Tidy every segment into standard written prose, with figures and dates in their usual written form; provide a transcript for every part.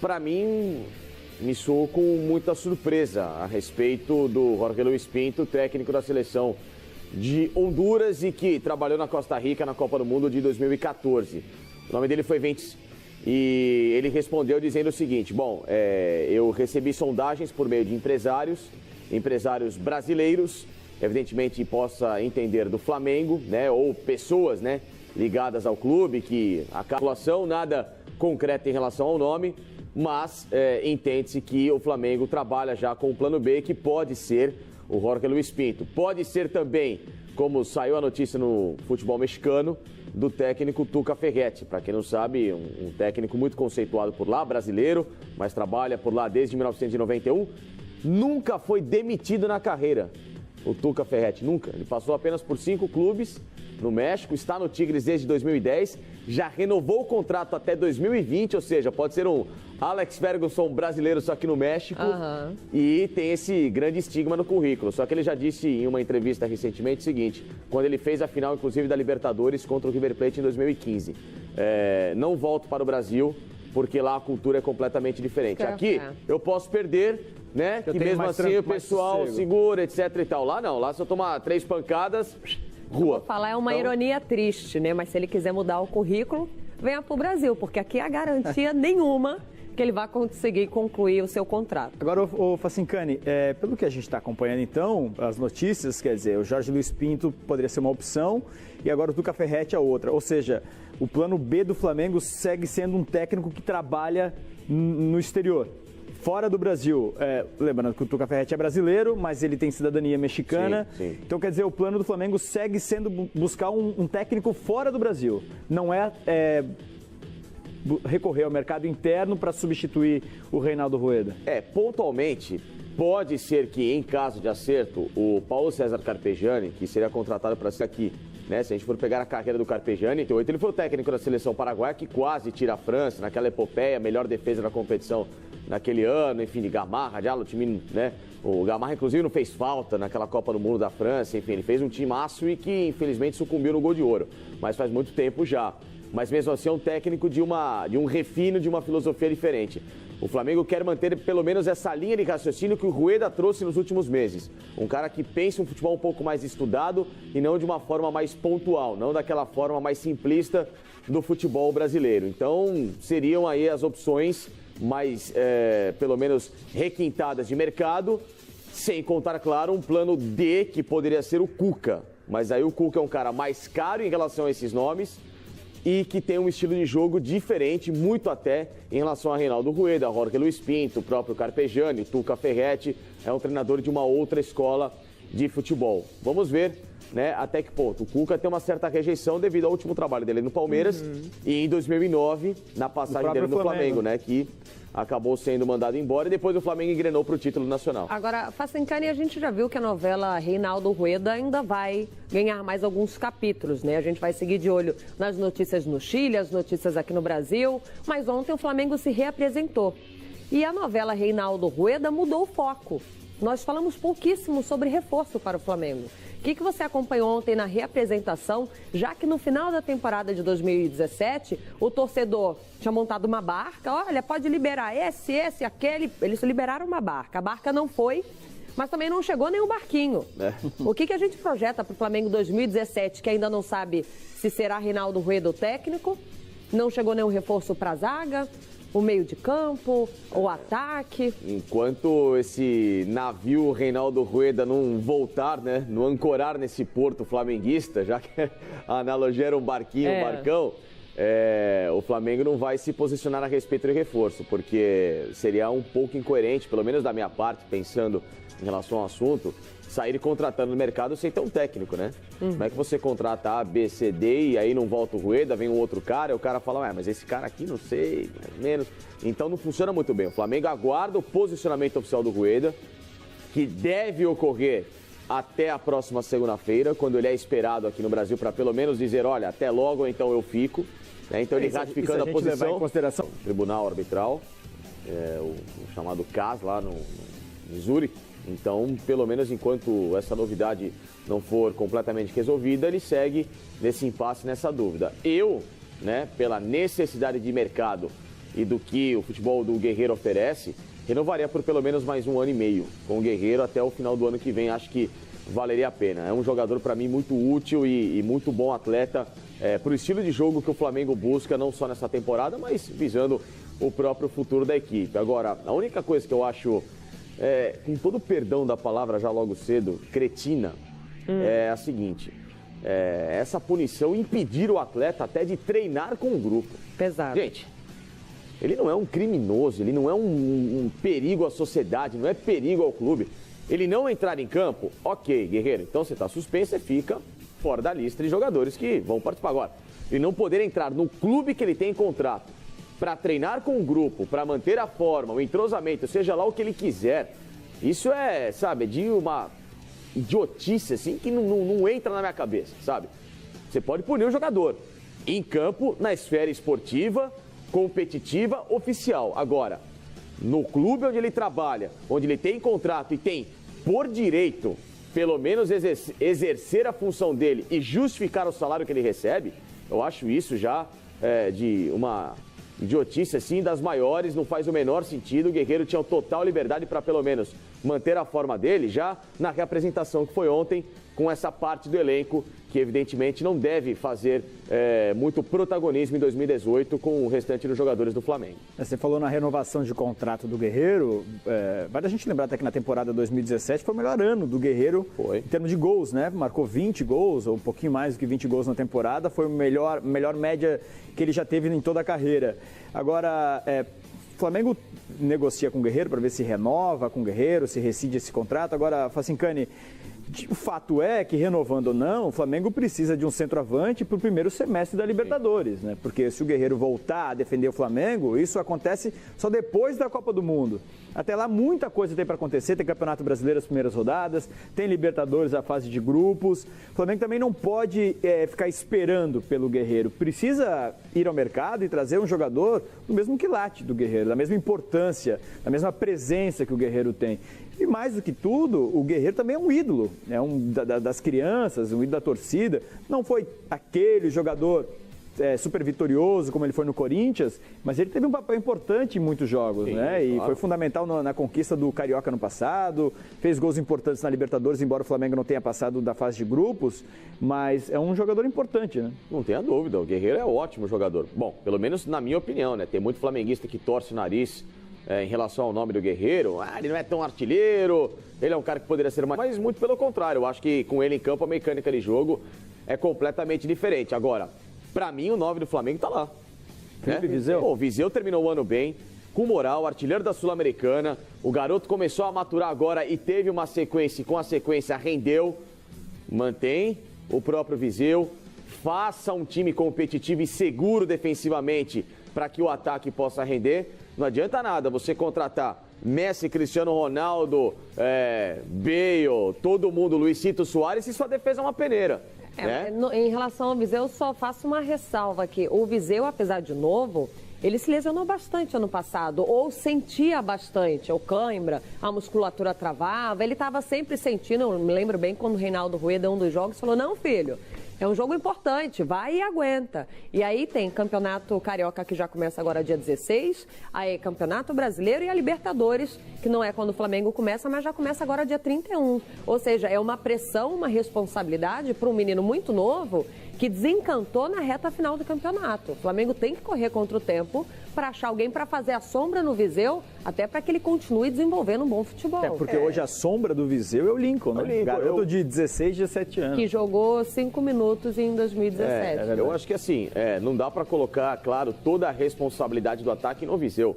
para mim, me soou com muita surpresa a respeito do Jorge Luis Pinto, técnico da seleção de Honduras e que trabalhou na Costa Rica na Copa do Mundo de 2014. O nome dele foi Ventes e ele respondeu dizendo o seguinte: bom, eu recebi sondagens por meio de empresários brasileiros, evidentemente possa entender do Flamengo, né, ou pessoas, né, ligadas ao clube, que a calculação nada concreta em relação ao nome, mas entende-se que o Flamengo trabalha já com o plano B, que pode ser o Jorge Luis Pinto. Pode ser também, como saiu a notícia no futebol mexicano, do técnico Tuca Ferretti. Para quem não sabe, um técnico muito conceituado por lá, brasileiro, mas trabalha por lá desde 1991. Nunca foi demitido na carreira, o Tuca Ferretti, nunca. Ele passou apenas por 5 clubes no México, está no Tigres desde 2010, já renovou o contrato até 2020, ou seja, pode ser um Alex Ferguson brasileiro só que no México, e tem esse grande estigma no currículo. Só que ele já disse em uma entrevista recentemente o seguinte, quando ele fez a final, inclusive, da Libertadores contra o River Plate em 2015. Não volto para o Brasil, porque lá a cultura é completamente diferente. Aqui eu posso perder, né? Que mesmo assim o pessoal segura, etc e tal. Lá não, lá se eu tomar 3 pancadas, rua. Vou falar, é uma ironia triste, né? Mas se ele quiser mudar o currículo, venha para o Brasil, porque aqui há garantia nenhuma que ele vai conseguir concluir o seu contrato. Agora, o Facincani, pelo que a gente está acompanhando então, as notícias, quer dizer, o Jorge Luis Pinto poderia ser uma opção e agora o Tuca Ferretti é outra. Ou seja, o plano B do Flamengo segue sendo um técnico que trabalha no exterior. Fora do Brasil, lembrando que o Tuca Ferretti é brasileiro, mas ele tem cidadania mexicana. Sim. Então, quer dizer, o plano do Flamengo segue sendo buscar um técnico fora do Brasil. Não recorrer ao mercado interno para substituir o Reinaldo Rueda. Pontualmente, pode ser que, em caso de acerto, o Paulo César Carpegiani, que seria contratado para ser aqui, né? Se a gente for pegar a carreira do Carpegiani, em 2008 ele foi o técnico da seleção paraguaia que quase tira a França naquela epopeia, melhor defesa da competição naquele ano, enfim, de Gamarra, já o time, né? O Gamarra, inclusive, não fez falta naquela Copa do Mundo da França, enfim, ele fez um timaço e que, infelizmente, sucumbiu no gol de ouro, mas faz muito tempo já. Mas mesmo assim é um técnico de um refino, de uma filosofia diferente. O Flamengo quer manter pelo menos essa linha de raciocínio que o Rueda trouxe nos últimos meses. Um cara que pensa um futebol um pouco mais estudado e não de uma forma mais pontual, não daquela forma mais simplista do futebol brasileiro. Então seriam aí as opções mais, pelo menos, requintadas de mercado, sem contar, claro, um plano D que poderia ser o Cuca. Mas aí o Cuca é um cara mais caro em relação a esses nomes e que tem um estilo de jogo diferente, muito até em relação a Reinaldo Rueda, Jorge Luis Pinto, o próprio Carpegiani, Tuca Ferretti, é um treinador de uma outra escola de futebol. Vamos ver, né, até que ponto. O Cuca tem uma certa rejeição devido ao último trabalho dele no Palmeiras e em 2009, na passagem dele no Flamengo, né, que acabou sendo mandado embora e depois o Flamengo engrenou para o título nacional. Agora, Facincani, a gente já viu que a novela Reinaldo Rueda ainda vai ganhar mais alguns capítulos, né? A gente vai seguir de olho nas notícias no Chile, as notícias aqui no Brasil, mas ontem o Flamengo se reapresentou. E a novela Reinaldo Rueda mudou o foco. Nós falamos pouquíssimo sobre reforço para o Flamengo. O que você acompanhou ontem na reapresentação, já que no final da temporada de 2017, o torcedor tinha montado uma barca, olha, pode liberar esse, aquele, eles liberaram uma barca, a barca não foi, mas também não chegou nenhum barquinho. O que a gente projeta para o Flamengo 2017, que ainda não sabe se será Reinaldo Rueda o técnico, não chegou nenhum reforço para a zaga, o meio de campo, o ataque. Enquanto esse navio Reinaldo Rueda não voltar, né, não ancorar nesse porto flamenguista, já que a analogia era um barquinho, um barcão, o Flamengo não vai se posicionar a respeito de reforço, porque seria um pouco incoerente, pelo menos da minha parte, pensando em relação ao assunto, sair contratando no mercado sem ter um técnico, né? Como é que você contrata A, B, C, D e aí não volta o Rueda, vem um outro cara e o cara fala, mas esse cara aqui não sei, mais ou menos. Então não funciona muito bem. O Flamengo aguarda o posicionamento oficial do Rueda, que deve ocorrer até a próxima segunda-feira, quando ele é esperado aqui no Brasil para pelo menos dizer, olha, até logo ou então eu fico. Né? Então ele ratificando a posição, em consideração, Tribunal Arbitral, o chamado CAS lá no Zurique. Então, pelo menos enquanto essa novidade não for completamente resolvida, ele segue nesse impasse, nessa dúvida. Eu, né, pela necessidade de mercado e do que o futebol do Guerreiro oferece, renovaria por pelo menos mais 1 ano e meio com o Guerreiro até o final do ano que vem. Acho que valeria a pena. É um jogador, para mim, muito útil e muito bom atleta para o estilo de jogo que o Flamengo busca, não só nessa temporada, mas visando o próprio futuro da equipe. Agora, a única coisa que eu acho, com todo o perdão da palavra já logo cedo, cretina, é a seguinte: essa punição impedir o atleta até de treinar com o grupo. Pesado. Gente, ele não é um criminoso, ele não é um perigo à sociedade, não é perigo ao clube. Ele não entrar em campo, ok, Guerreiro, então você está suspenso, você fica fora da lista de jogadores que vão participar. Agora, ele não poder entrar no clube que ele tem contrato para treinar com o grupo, para manter a forma, o entrosamento, seja lá o que ele quiser, isso é, sabe, de uma idiotice, assim, que não entra na minha cabeça, sabe? Você pode punir o jogador em campo, na esfera esportiva, competitiva, oficial. Agora, no clube onde ele trabalha, onde ele tem contrato e tem, por direito, pelo menos exercer a função dele e justificar o salário que ele recebe, eu acho isso já de uma idiotice, assim, das maiores, não faz o menor sentido. O Guerreiro tinha total liberdade para, pelo menos, manter a forma dele já na reapresentação que foi ontem, com essa parte do elenco que, evidentemente, não deve fazer muito protagonismo em 2018 com o restante dos jogadores do Flamengo. Você falou na renovação de contrato do Guerreiro, vale a gente lembrar até que na temporada 2017 foi o melhor ano do Guerreiro em termos de gols, né? Marcou 20 gols, ou um pouquinho mais do que 20 gols na temporada, foi a melhor média que ele já teve em toda a carreira. Agora, o Flamengo negocia com o Guerreiro para ver se renova com o Guerreiro, se rescinde esse contrato. Agora, Facincani, o fato é que, renovando ou não, o Flamengo precisa de um centroavante para o primeiro semestre da Libertadores, né? Porque se o Guerreiro voltar a defender o Flamengo, isso acontece só depois da Copa do Mundo. Até lá, muita coisa tem para acontecer. Tem Campeonato Brasileiro as primeiras rodadas, tem Libertadores a fase de grupos. O Flamengo também não pode ficar esperando pelo Guerreiro. Precisa ir ao mercado e trazer um jogador do mesmo quilate do Guerreiro, da mesma importância, da mesma presença que o Guerreiro tem. E mais do que tudo, o Guerreiro também é um ídolo, né? Das crianças, um ídolo da torcida. Não foi aquele jogador super vitorioso como ele foi no Corinthians, mas ele teve um papel importante em muitos jogos, né? E foi fundamental na conquista do Carioca no passado, fez gols importantes na Libertadores, embora o Flamengo não tenha passado da fase de grupos, mas é um jogador importante, né? Não tenha dúvida, o Guerreiro é um ótimo jogador. Bom, pelo menos na minha opinião, né? Tem muito flamenguista que torce o nariz em relação ao nome do Guerreiro. Ele não é tão artilheiro, ele é um cara que poderia ser mais... Mas muito pelo contrário, eu acho que com ele em campo a mecânica de jogo é completamente diferente. Agora, pra mim o 9 do Flamengo tá lá. Felipe Viseu? Pô, o Viseu terminou o ano bem, com moral, artilheiro da Sul-Americana. O garoto começou a maturar agora e teve uma sequência, e com a sequência rendeu. Mantém o próprio Viseu, faça um time competitivo e seguro defensivamente para que o ataque possa render. Não adianta nada você contratar Messi, Cristiano Ronaldo, Bale, todo mundo, Luizito Soares, e sua defesa é uma peneira. Né? Em relação ao Viseu, eu só faço uma ressalva aqui. O Viseu, apesar de novo, ele se lesionou bastante ano passado, ou sentia bastante, ou cãibra, a musculatura travava, ele estava sempre sentindo. Eu me lembro bem quando o Reinaldo Rueda, um dos jogos, falou: não, filho, é um jogo importante, vai e aguenta. E aí tem Campeonato Carioca, que já começa agora dia 16, aí Campeonato Brasileiro e a Libertadores, que não é quando o Flamengo começa, mas já começa agora dia 31. Ou seja, é uma pressão, uma responsabilidade para um menino muito novo que desencantou na reta final do campeonato. O Flamengo tem que correr contra o tempo para achar alguém para fazer a sombra no Viseu, até para que ele continue desenvolvendo um bom futebol. Porque hoje a sombra do Viseu é o Lincoln, né? Garoto de 16, 17 anos. Que jogou 5 minutos em 2017. Eu acho que assim, não dá para colocar, claro, toda a responsabilidade do ataque no Viseu.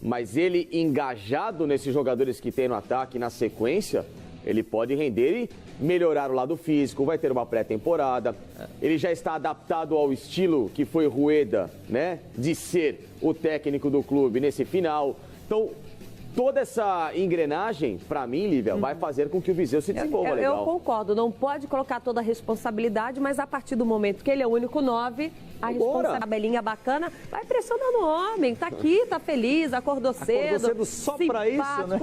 Mas ele engajado nesses jogadores que tem no ataque, na sequência, ele pode render e melhorar o lado físico, vai ter uma pré-temporada. Ele já está adaptado ao estilo que foi Rueda, né? De ser o técnico do clube nesse final. Então, toda essa engrenagem, para mim, Lívia, vai fazer com que o Viseu se desenvolva legal. Eu concordo, não pode colocar toda a responsabilidade, mas a partir do momento que ele é o único 9, a responsabilidade bacana, vai pressionando o homem, tá aqui, tá feliz, acordou cedo só para isso, né?